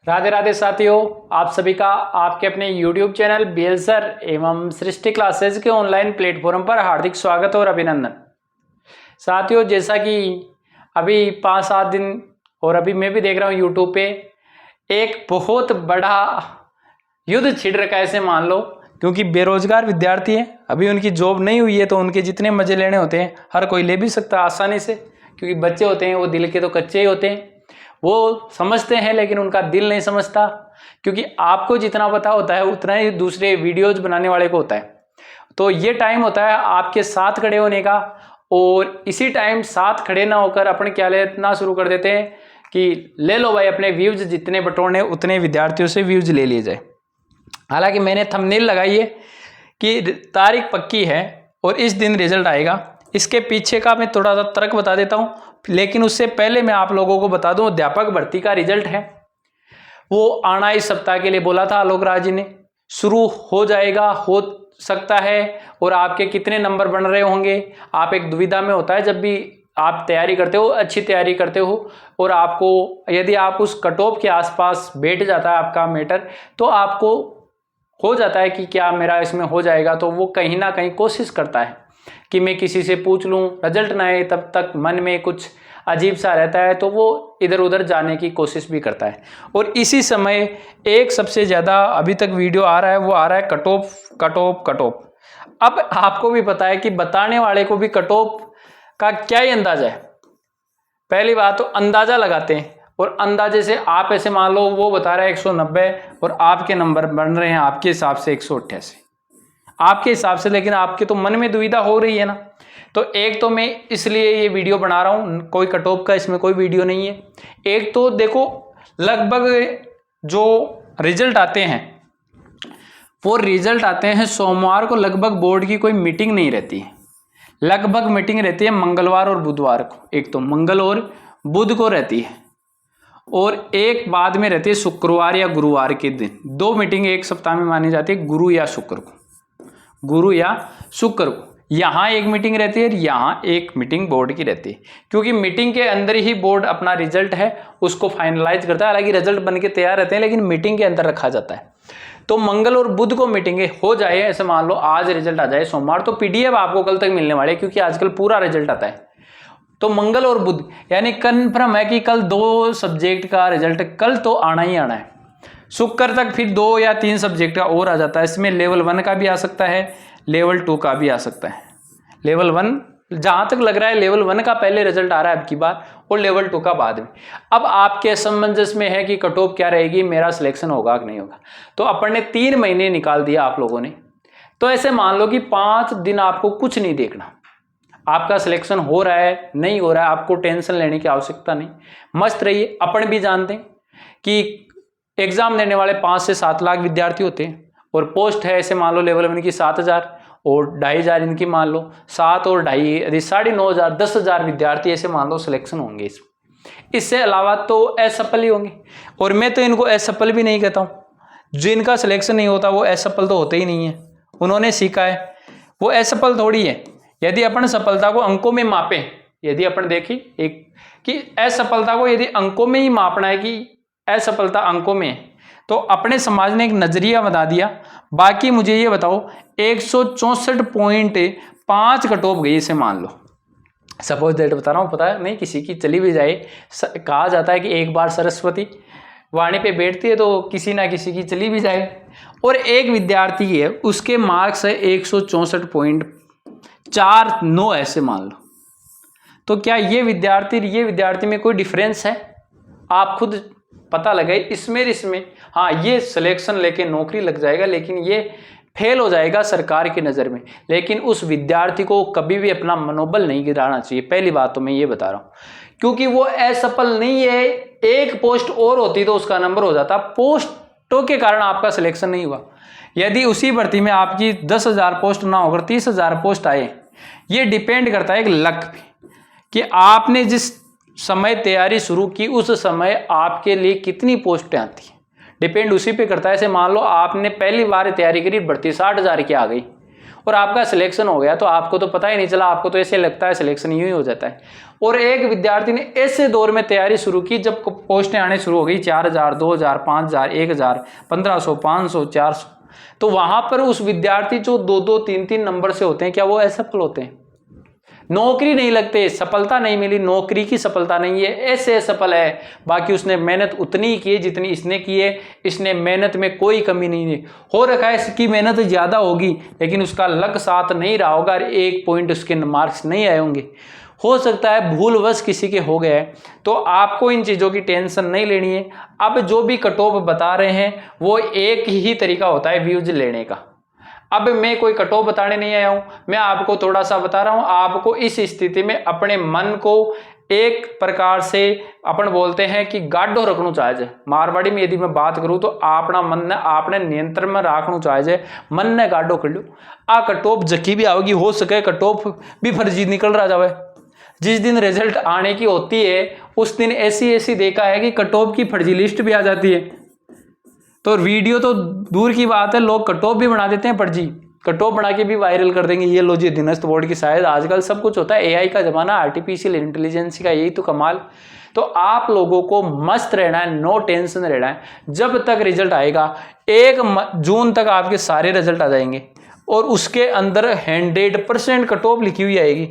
राधे राधे साथियों, आप सभी का आपके अपने YouTube चैनल BL सर एवं सृष्टि क्लासेज के ऑनलाइन प्लेटफॉर्म पर हार्दिक स्वागत और अभिनंदन। साथियों, जैसा कि अभी 5-7 दिन और अभी मैं भी देख रहा हूँ YouTube पे एक बहुत बड़ा युद्ध छिड़ रखा है, ऐसे मान लो, क्योंकि बेरोजगार विद्यार्थी हैं, अभी उनकी जॉब नहीं हुई है तो उनके जितने मजे लेने होते हैं हर कोई ले भी सकता है आसानी से, क्योंकि बच्चे होते हैं वो दिल के तो कच्चे ही होते हैं, वो समझते हैं लेकिन उनका दिल नहीं समझता, क्योंकि आपको जितना पता होता है उतना ही दूसरे वीडियोज बनाने वाले को होता है। तो ये टाइम होता है आपके साथ खड़े होने का, और इसी टाइम साथ खड़े ना होकर अपन क्या लेना शुरू कर देते हैं कि ले लो भाई, अपने व्यूज जितने बटोरने उतने विद्यार्थियों से व्यूज ले लिए जाए। हालांकि मैंने थंबनेल लगाई है कि तारीख पक्की है और इस दिन रिजल्ट आएगा। इसके पीछे का मैं थोड़ा सा तर्क बता देता हूँ, लेकिन उससे पहले मैं आप लोगों को बता दूं अध्यापक भर्ती का रिजल्ट है वो आना इस सप्ताह के लिए बोला था आलोक राज जी ने, शुरू हो जाएगा, हो सकता है। और आपके कितने नंबर बन रहे होंगे, आप एक दुविधा में होता है जब भी आप तैयारी करते हो, अच्छी तैयारी करते हो और आपको यदि आप उस कट ऑफ के आसपास बैठ जाता है आपका मैटर, तो आपको हो जाता है कि क्या मेरा इसमें हो जाएगा, तो वो कहीं ना कहीं कोशिश करता है कि मैं किसी से पूछ लूं, रिजल्ट ना आए तब तक मन में कुछ अजीब सा रहता है, तो वो इधर उधर जाने की कोशिश भी करता है। और इसी समय एक सबसे ज़्यादा अभी तक वीडियो आ रहा है, वो आ रहा है कट ऑफ। अब आपको भी पता है कि बताने वाले को भी कट ऑफ का क्या ही अंदाजा है। पहली बात तो अंदाजा लगाते हैं, और अंदाजे से आप ऐसे मान लो वो बता रहा है 190 और आपके नंबर बन रहे हैं आपके हिसाब से 188 आपके हिसाब से, लेकिन आपके तो मन में दुविधा हो रही है ना। तो एक तो मैं इसलिए ये वीडियो बना रहा हूँ, कोई कट ऑफ का इसमें कोई वीडियो नहीं है। एक तो देखो, लगभग जो रिजल्ट आते हैं वो रिजल्ट आते हैं सोमवार को, लगभग बोर्ड की कोई मीटिंग नहीं रहती है, लगभग मीटिंग रहती है मंगलवार और बुधवार को, एक तो मंगल और बुध को रहती है, और एक बाद में रहती है शुक्रवार या गुरुवार के दिन। 2 मीटिंग एक सप्ताह में मानी जाती है, गुरु या शुक्र को यहाँ एक मीटिंग रहती है, यहाँ एक मीटिंग बोर्ड की रहती है, क्योंकि मीटिंग के अंदर ही बोर्ड अपना रिजल्ट है उसको फाइनलाइज करता है। हालांकि रिजल्ट बन के तैयार रहते हैं लेकिन मीटिंग के अंदर रखा जाता है। तो मंगल और बुध को मीटिंगें हो जाए, ऐसे मान लो आज रिजल्ट आ जाए सोमवार, तो PDF आपको कल तक मिलने वाले, क्योंकि आजकल पूरा रिजल्ट आता है। तो मंगल और बुध यानी कन्फर्म है कि कल 2 सब्जेक्ट का रिजल्ट कल तो आना ही आना है। शुक्र तक फिर 2 या 3 सब्जेक्ट का और आ जाता है, इसमें लेवल 1 का भी आ सकता है, लेवल 2 का भी आ सकता है। लेवल 1 जहां तक लग रहा है लेवल 1 का पहले रिजल्ट आ रहा है अब की बार, और लेवल 2 का बाद में। अब आपके असमंजस में है कि कट ऑफ क्या रहेगी, मेरा सिलेक्शन होगा कि नहीं होगा। तो अपन ने 3 महीने निकाल दिया आप लोगों ने, तो ऐसे मान लो कि 5 दिन आपको कुछ नहीं देखना, आपका सिलेक्शन हो रहा है नहीं हो रहा है, आपको टेंशन लेने की आवश्यकता नहीं, मस्त रहिए। अपन भी जानते हैं कि एग्जाम देने वाले 5 से 7 लाख विद्यार्थी होते हैं, और पोस्ट है ऐसे मान लो लेवल 1 की 7,000 और 2,500 इनकी मान लो, 7 और 2.5 यदि 9,500 10,000 विद्यार्थी ऐसे मान लो सिलेक्शन होंगे इससे अलावा तो असफल ही होंगे। और मैं तो इनको असफल भी नहीं कहता हूँ, जिनका सिलेक्शन नहीं होता वो असफल तो होते ही नहीं है, उन्होंने सीखा है, वो असफल थोड़ी है। यदि अपन सफलता को अंकों में मापें, यदि अपन देखें एक कि असफलता को यदि अंकों में ही मापना है कि असफलता अंकों में है, तो अपने समाज ने एक नजरिया बता दिया। बाकी मुझे ये बताओ 164.5 कट ऑफ गई, इसे मान लो, सपोज दैट बता रहा हूँ, पता नहीं किसी की चली भी जाए, कहा जाता है कि एक बार सरस्वती वाणी पे बैठती है तो किसी ना किसी की चली भी जाए, और एक विद्यार्थी है उसके मार्क्स है 164.49 ऐसे मान लो। तो क्या ये विद्यार्थी में कोई डिफरेंस है? आप खुद पता लगे इसमें हाँ ये सिलेक्शन लेके नौकरी लग जाएगा, लेकिन ये फेल हो जाएगा सरकार की नज़र में। लेकिन उस विद्यार्थी को कभी भी अपना मनोबल नहीं गिराना चाहिए, पहली बात तो मैं ये बता रहा हूँ, क्योंकि वो असफल नहीं है। एक पोस्ट और होती तो उसका नंबर हो जाता, पोस्टों के कारण आपका सिलेक्शन नहीं हुआ। यदि उसी भर्ती में आपकी 10,000 पोस्ट ना होकर 30,000 पोस्ट आए, ये डिपेंड करता है एक लक पे, कि आपने जिस समय तैयारी शुरू की उस समय आपके लिए कितनी पोस्टें आती हैं, डिपेंड उसी पे करता है। ऐसे मान लो आपने पहली बार तैयारी करी, भर्ती 60,000 की आ गई और आपका सिलेक्शन हो गया तो आपको तो पता ही नहीं चला, आपको तो ऐसे लगता है सिलेक्शन यूं ही हो जाता है। और एक विद्यार्थी ने ऐसे दौर में तैयारी शुरू की जब पोस्टें आने शुरू हो गई 4000, 2000, 5000, 1000, 1500, 500, 400, तो वहां पर उस विद्यार्थी जो 2-2, 3-3 नंबर से होते हैं, क्या वो असफल होते हैं? नौकरी नहीं लगते, सफलता नहीं मिली, नौकरी की सफलता नहीं है, ऐसे असफल है। बाकी उसने मेहनत उतनी ही की जितनी इसने की है, इसने मेहनत में कोई कमी नहीं है। हो रखा है इसकी मेहनत ज्यादा होगी लेकिन उसका लक साथ नहीं रहा होगा, 1 पॉइंट उसके मार्क्स नहीं आए होंगे। हो सकता है भूलवश किसी के हो गए, तो आपको इन चीज़ों की टेंशन नहीं लेनी है। अब जो भी कट ऑफ बता रहे हैं वो एक ही तरीका होता है व्यूज लेने का। अब मैं कोई कट ऑफ बताने नहीं आया हूं, मैं आपको थोड़ा सा बता रहा हूं। आपको इस स्थिति में अपने मन को एक प्रकार से अपन बोलते हैं कि गाढ़ो रखना चाहिए। मारवाड़ी में यदि मैं बात करूं तो अपना मन ने आपने नियंत्रण में रखना चाहिए, मन ने गाढ़ो कर लो। आ कट ऑफ जकी भी आओगी, हो सके कट ऑफ भी फर्जी निकल रहा जावे। जिस दिन रिजल्ट आने की होती है उस दिन ऐसी देखा है कि कट ऑफ की फर्जी लिस्ट भी आ जाती है। तो वीडियो तो दूर की बात है, लोग कट ऑफ भी बना देते हैं फर्जी, कट ऑफ बना के भी वायरल कर देंगे। ये लो जी अधीनस्थ बोर्ड की शायद आजकल सब कुछ होता है, एआई का जमाना, आर्टिफिशियल इंटेलिजेंस का, यही तो कमाल। तो आप लोगों को मस्त रहना है, नो टेंशन रहना है। जब तक रिजल्ट आएगा 1 जून तक आपके सारे रिजल्ट आ जाएंगे और उसके अंदर 100% कट ऑफ लिखी हुई आएगी,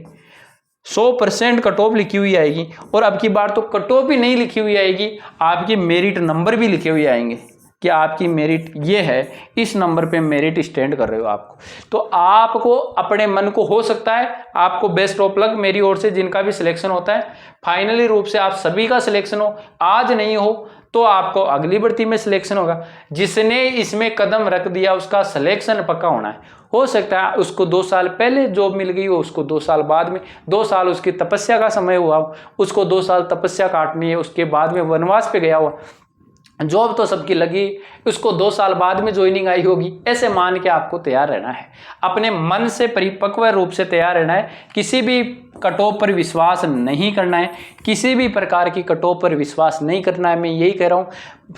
100% कट ऑफ लिखी हुई आएगी। और अब की बार तो कट ऑफ भी नहीं लिखी हुई आएगी, आपकी मेरिट नंबर भी लिखे हुए आएंगे कि आपकी मेरिट ये है, इस नंबर पे मेरिट स्टैंड कर रहे हो आपको। तो आपको अपने मन को, हो सकता है आपको बेस्ट ऑफ लक मेरी ओर से, जिनका भी सिलेक्शन होता है फाइनली रूप से आप सभी का सिलेक्शन हो। आज नहीं हो तो आपको अगली भर्ती में सिलेक्शन होगा। जिसने इसमें कदम रख दिया उसका सिलेक्शन पक्का होना है। हो सकता है उसको 2 साल पहले जॉब मिल गई हो, उसको 2 साल बाद में, 2 साल उसकी तपस्या का समय हुआ, उसको 2 साल तपस्या काटनी है, उसके बाद में वनवास पे गया हुआ, जॉब तो सबकी लगी, उसको 2 साल बाद में ज्वाइनिंग आई होगी। ऐसे मान के आपको तैयार रहना है, अपने मन से परिपक्व रूप से तैयार रहना है। किसी भी कट ऑफ पर विश्वास नहीं करना है, किसी भी प्रकार की कट ऑफ पर विश्वास नहीं करना है। मैं यही कह रहा हूँ,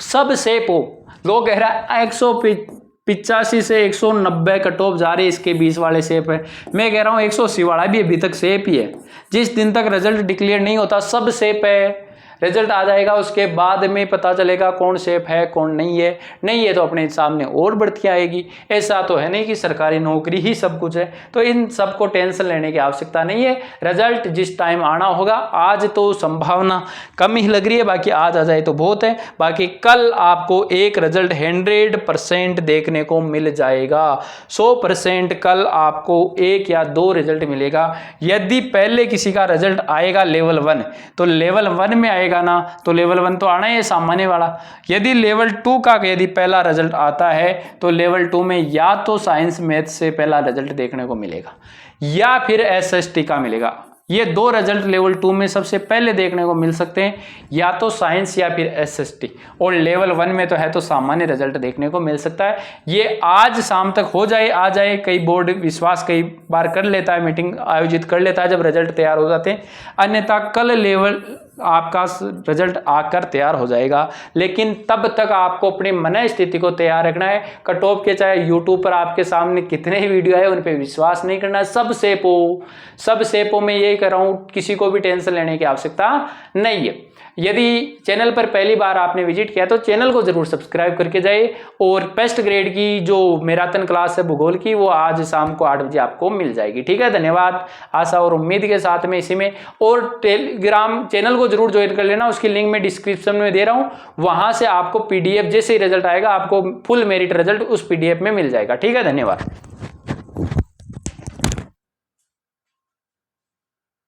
सब सेफ हो। लोग कह रहा है 185 से 190 कट ऑफ जा रही है, इसके 20 वाले सेफ है। मैं कह रहा हूँ 180 वाला भी अभी तक सेफ ही है। जिस दिन तक रिजल्ट डिक्लेयर नहीं होता सब सेफ है। रिजल्ट आ जाएगा उसके बाद में पता चलेगा कौन सेफ है कौन नहीं है। नहीं है तो अपने सामने और बढ़तियाँ आएगी। ऐसा तो है नहीं कि सरकारी नौकरी ही सब कुछ है, तो इन सब को टेंशन लेने की आवश्यकता नहीं है। रिजल्ट जिस टाइम आना होगा, आज तो संभावना कम ही लग रही है, बाकी आज आ जाए तो बहुत है। बाकी कल आपको एक रिजल्ट 100% देखने को मिल जाएगा। 100% कल आपको 1 या 2 रिजल्ट मिलेगा। यदि पहले किसी का रिजल्ट आएगा लेवल 1, तो लेवल 1 में आएगा ना, तो लेवल 1 तो आना है सामान्य वाला। यदि लेवल 2 का यदि पहला रिजल्ट आता है तो लेवल 2 में या तो साइंस मैथ से पहला रिजल्ट देखने को मिलेगा या फिर एसएसटी का मिलेगा। ये 2 रिजल्ट लेवल 2 में सबसे पहले देखने को मिल सकते हैं, या तो साइंस या फिर एसएसटी। और लेवल 1 में तो है तो सामान्य रिजल्ट देखने को मिल सकता है। ये आज शाम तक हो जाए, आ जाए। कई बोर्ड विश्वास कई बार कर लेता है, मीटिंग आयोजित कर लेता है जब रिजल्ट तैयार हो जाते हैं। अन्यथा कल लेवल आपका रिजल्ट आकर तैयार हो जाएगा। लेकिन तब तक आपको अपनी मन स्थिति को तैयार रखना है। कट ऑफ के चाहे यूट्यूब पर आपके सामने कितने ही वीडियो है, उन पे विश्वास नहीं करना है। सब सेफ हो, सब सेफ हो। मैं यही कर रहा हूँ, किसी को भी टेंशन लेने की आवश्यकता नहीं है। यदि चैनल पर पहली बार आपने विजिट किया तो चैनल को जरूर सब्सक्राइब करके जाइए। और फर्स्ट ग्रेड की जो मैराथन क्लास है भूगोल की, वो आज शाम को 8 बजे आपको मिल जाएगी। ठीक है, धन्यवाद। आशा और उम्मीद के साथ में इसी में, और टेलीग्राम चैनल को जरूर ज्वाइन कर लेना, उसकी लिंक मैं डिस्क्रिप्शन में दे रहा हूँ। वहां से आपको PDF जैसे ही रिजल्ट आएगा आपको फुल मेरिट रिजल्ट उस PDF में मिल जाएगा। ठीक है, धन्यवाद।